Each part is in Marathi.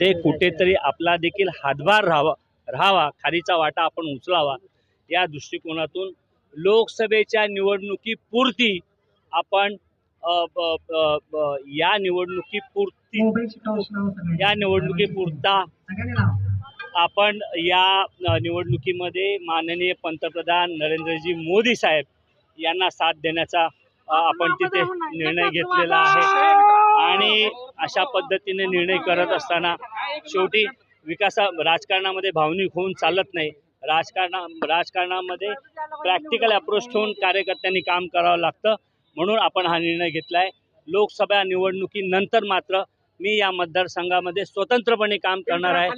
ते कुठेतरी आपला देखील हातभार राहावा, खारीचा वाटा आपण उचलावा, या दृष्टिकोनातून लोकसभेच्या निवडणुकीपुरती आपण या निवडणुकीपुरता आपण या निवडणुकीमध्ये माननीय पंतप्रधान नरेंद्रजी मोदी साहेब यांना साथ देण्याचा आपण तिथे निर्णय घेतलेला आहे। आणि अशा पद्धतीने निर्णय करत असताना शेवटी राजकारणामध्ये भावनिक होऊन चालत नाही। राजकारणामध्ये प्रॅक्टिकल अप्रोच ठेवून कार्यकर्त्यांनी काम करावं लागतं, म्हणून आपण हा निर्णय घेतला आहे। लोकसभा निवडणुकीनंतर मात्र मी या मतदारसंघामध्ये स्वतंत्रपणे काम करणार आहे,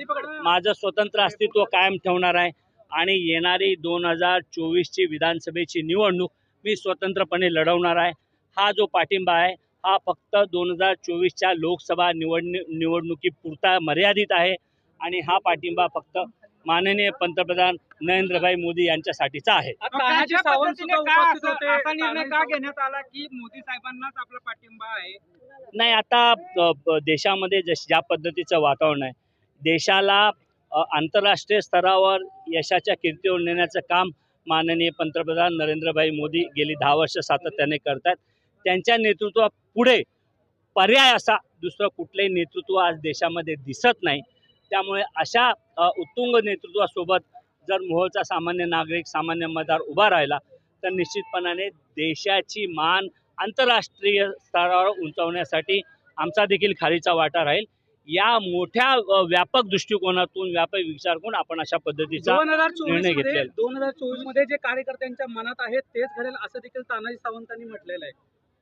माझं स्वतंत्र अस्तित्व कायम ठेवणार आहे आणि येणारी 2024ची विधानसभेची निवडणूक मी स्वतंत्रपणे लढवणार आहे। हा जो पाठिंबा आहे हा फक्त 2024च्या लोकसभा निवडणुकीपुरता मर्यादित आहे आणि हा पाठिंबा फक्त माननीय पंतप्रधान नरेंद्रभाई मोदी यांच्यासाठीचा आहे। तानाजी सावंत सुद्धा उपस्थित होते। असा निर्णय का घेण्यात आला की मोदी साहेबांनाच आपला पाठिंबा आहे? नाही, आता देशामध्ये ज्या पद्धतीचं वातावरण आहे, देशाला आंतरराष्ट्रीय स्तरावर यशाच्या कीर्तीवर नेण्याचं काम माननीय पंतप्रधान नरेंद्रभाई मोदी गेली 10 वर्ष सातत्याने करतात। त्यांच्या नेतृत्वापुढे पर्याय असा दुसरं कुठलंही नेतृत्व आज देशामध्ये दिसत नाही। त्यामुळे अशा उत्तुंग नेतृत्वासोबत जर मोहोळचा सामान्य नागरिक, सामान्य मतदार उभा राहिला तर निश्चितपणाने देशाची मान आंतरराष्ट्रीय स्तरावर उंचावण्यासाठी आमचा देखील खारीचा वाटा राहील। या मोठ्या व्यापक दृष्टिकोनातून, व्यापक विचार करून आपण अशा पद्धतीचा निर्णय घेतलेला। 2024 मध्ये जे कार्यकर्त्यांच्या मनात आहे तेच घडेल असं देखील तानाजी सावंतांनी म्हटलेलं आहे।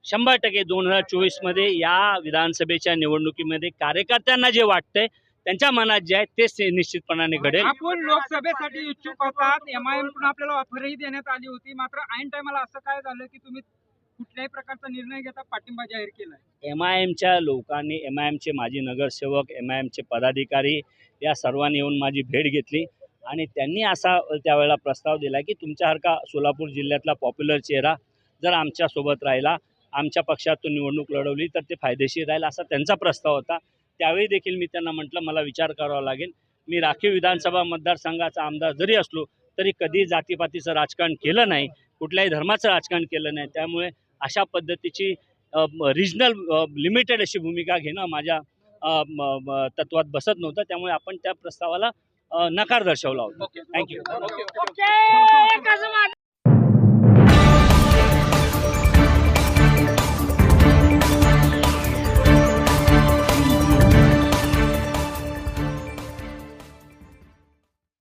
100% 2024 मध्ये या विधानसभेच्या निवडणुकीमध्ये कार्यकर्त्यांना जे वाटतंय, त्यांच्या मनात जे आहे तेच निश्चितपणाने घडेल। आपण लोकसभेसाठी इच्छुक होतात, एमआयएम कडून आपल्याला ऑफरही देण्यात आली होती, मात्र ऐन टायमाला असं काय झालं की तुम्ही कुठल्याही प्रकारचा निर्णय घेता पाठिंबा जाहीर केलाय? एमआयएमच्या लोकांनी, एमआयएमचे माजी नगरसेवक, एमआयएमचे पदाधिकारी या सर्वांनी येऊन माझी भेट घेतली आणि त्यांनी असा त्यावेळेला प्रस्ताव दिला की तुमच्यासारखा सोलापूर जिल्ह्यातला पॉप्युलर चेहरा जर आमच्यासोबत राहिला, आमच्या पक्षातून निवडणूक लढवली तर ते फायदेशीर राहील, असा त्यांचा प्रस्ताव होता। त्यावेळी देखील मी त्यांना म्हटलं मला विचार करावा लागेल। मी राखीव विधानसभा मतदारसंघाचा आमदार जरी असलो तरी कधी जातीपातीचं राजकारण केलं नाही, कुठल्याही धर्माचं राजकारण केलं नाही। त्यामुळे अशा पद्धतीची रिजनल लिमिटेड अशी भूमिका घेणं माझ्या तत्वात बसत नव्हतं। त्यामुळे आपण त्या प्रस्तावाला नकार दर्शवला होता। थँक्यू।